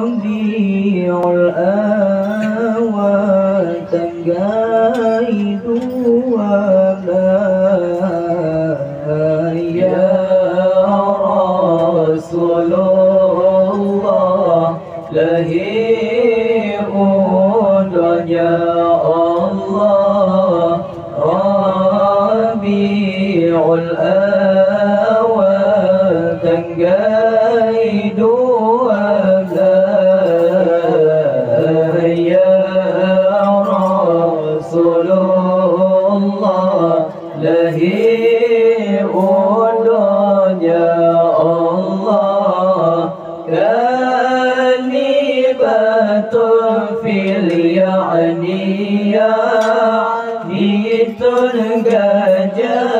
Rabiul awal tanggai dua ya Rasulullah lahir undanya Allah Rabiul awal tanggai dua ya Rasulullah lahir undanya Allah kalimatun fil ya'niya ditun gajah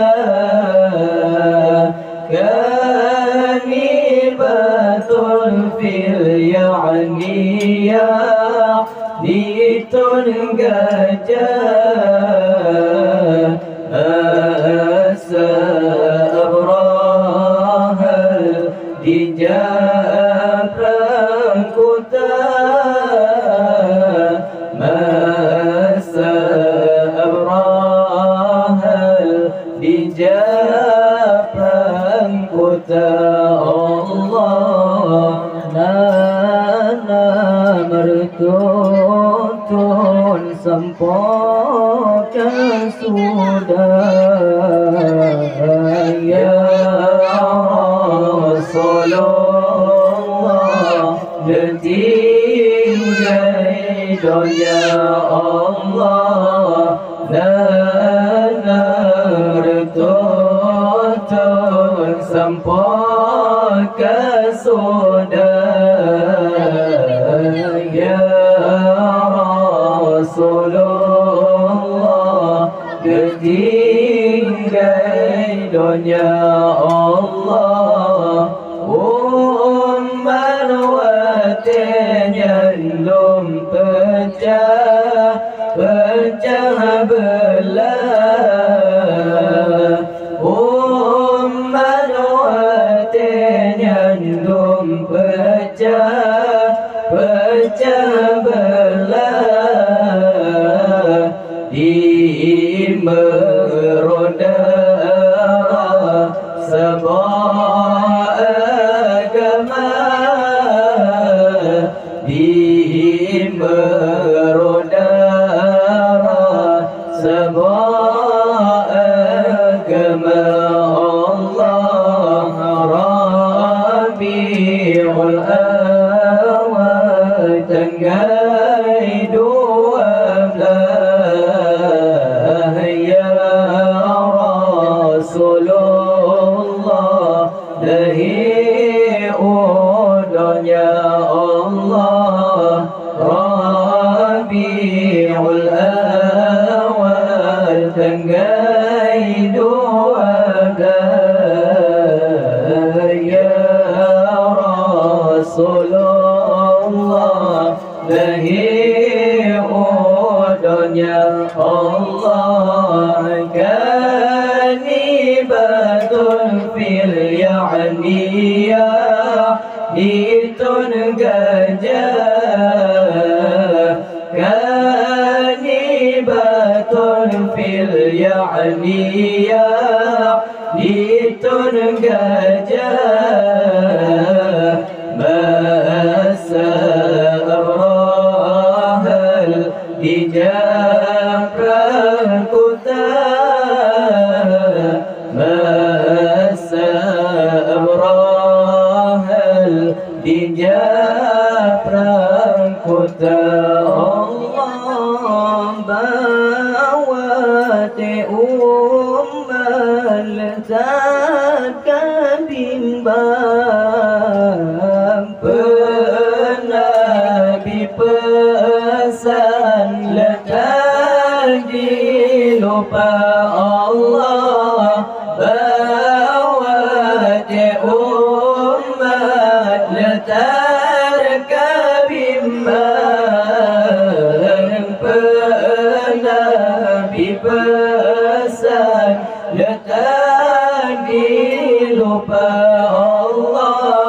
kalimatun fil ya'niya ditun gajah asa abrahal dijabran kuta masa abrahal dijabran kuta Allah nana mertuntun sampaikan sudah ya Rasulullah detinggai donya Allah nana mertuntun sampaikan sudah ya Rasulullah ketinggai donya Allah umman watenya lum pecah belah umman watenya lum pecah belah di meronda sebuah agama di meronda sebuah agama Allah Rabiul awal tanggai dua ya Rasulullah lahir undanya Allah Rabiul awal tanggai dua ya Rasulullah lahir undanya Allah kalimatun fil ya'niya ditun gajah kalimatun fil ya'niya ditun gajah masa abrahal dijabran kuta masa abrahal dijabran kuta Allah bawa te ummal takkan bimbang penabi pesan letak di lupa Allah bawa te ummat letak bimbang penabi pesan letak di lupa Allah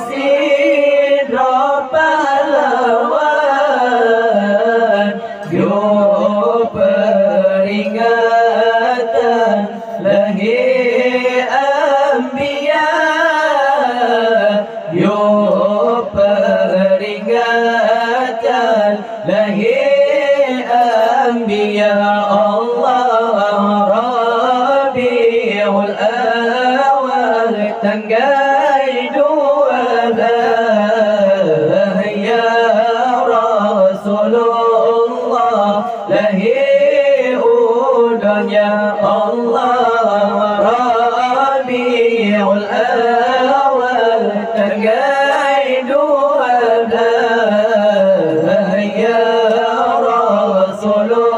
sidra pahlawan, yo peringatan lahir anbiya, yo peringatan lahir anbiya. Allah Rabiul Awal tanggal 12 ya Rasulullah lahir udahnya. Allah Rabiul Awal tanggal 12 ya Rasulullah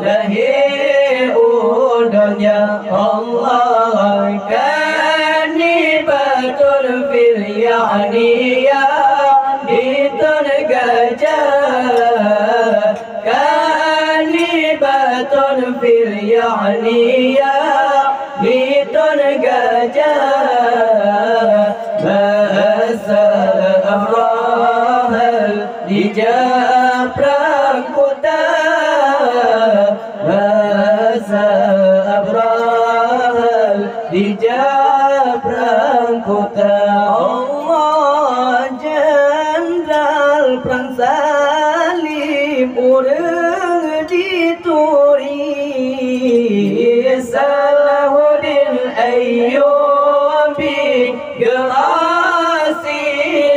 lahir udahnya. Allah kanibatul fil ya'niya ditun gajah, kanibatul fil ya'niya ditun gajah, masa amrahal dijab rangkuta, masa abrahal dijab rangkuta. Allah jenderal perang salim urang dituri, Salahuddin Ayyubi gerasi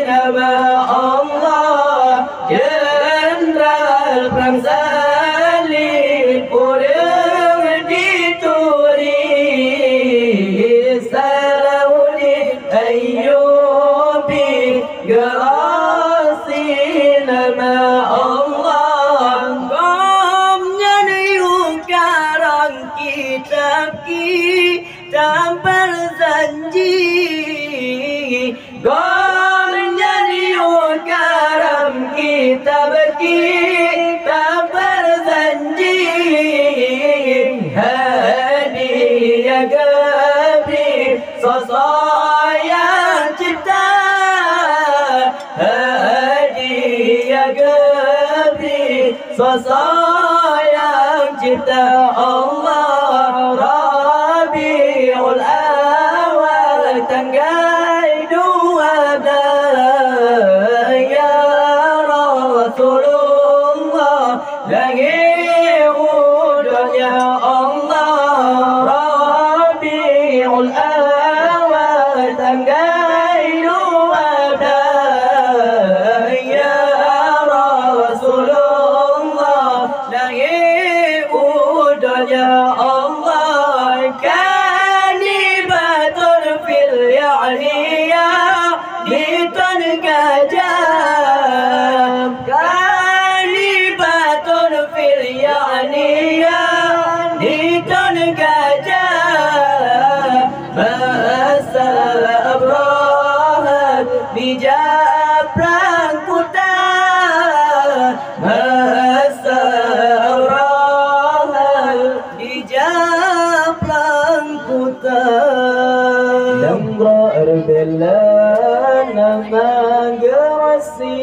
nama. Allah jenderal perang salim urang dituri, Salahuddin Ayyubi gerasi nama. Allah qomnya niu karang kitab berjanji, qomnya niu karam kitab berjanji, hadiah Gabri sosok cipta, hadiah Gabri sosok cipta. Allah Rabiul Awal tanggal 12 ya Rasulullah lahir udahnya. Allah Rabiul Awal tanggal 12 ya Rasulullah lahir udahnya. Allah kanibatul fil ya'niya ditun gajah, kanibatul fil ya'niya ditun gajah, masa abrahal dijab rangkuta, masa abrahal dijab rangkuta. Lamra erbela nama gerasi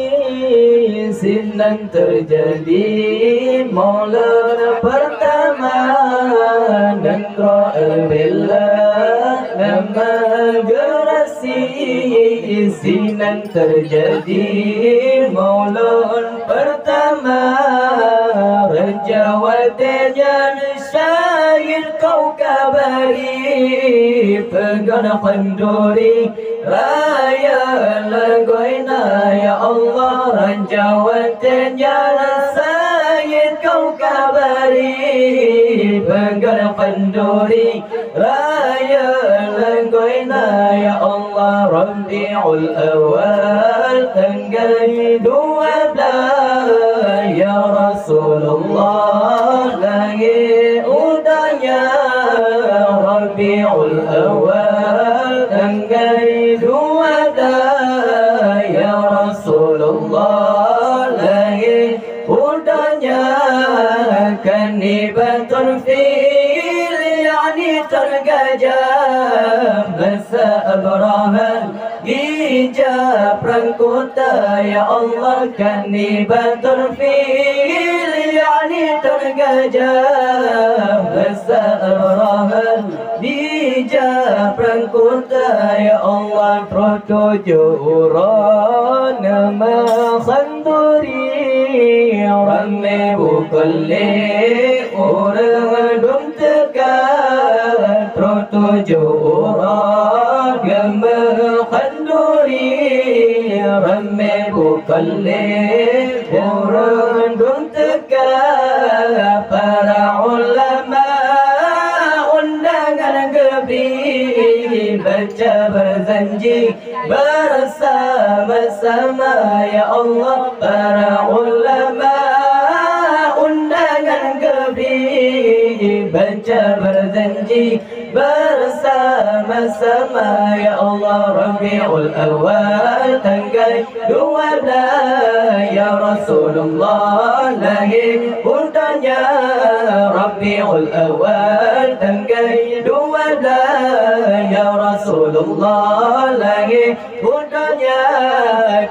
sinan terjadi maulana pertama. Lamra erbela nama gerasi sinan terjadi maulana pertama. Raja watajan syahid kau kabari, pegan khanduri raya lagoina ya Allah. Raja watajan syahid kau kabari, pegan khanduri raya lagoina ya Allah. Rabiul Awal tanggal 12 ya Rasulullah lahir udahnya. Rabiul Awal tanggal 12 ya Rasulullah lahir udahnya. Kanibatun fil yani tergajah, masa Abraha hijab rangkota ya Allah kanibatul fil yani tergajah masa Abraha hijab rangkota ya Allah protojuran nama khanduri ramai bukalle orang dum tegar protojuran nama khanduri ramai bukalle orang dum tegar para ulama undangan gebri baca berjanji bersama-sama ya Allah para ulama undangan gebri baca berjanji bersama-sama ya Allah Rabiul Awal tanggal 12 ya Rasulullah lahir bulannya Rabiul Awal tanggal 12 ya Rasulullah lahir bulannya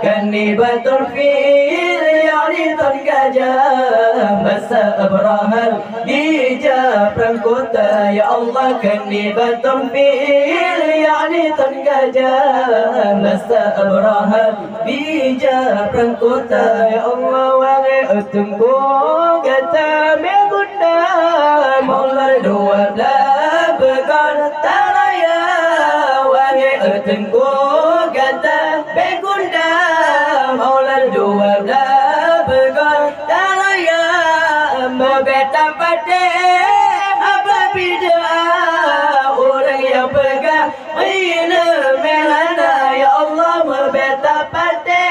kanibatul fil yani tergajah masa Abraham hijab rangkota ya Allah kanibatul fil yani tergajah masa Abraham hijab rangkota ya Allah wahai utungku kata begunda mulai 12 begal taraya wahai utungku kata begunda mulai 12 begal taraya membeta pada apa bid'ah orang yang pegang ina melana ya Allah membeta pada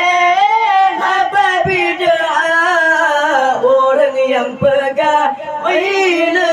apa bid'ah orang yang pegang ina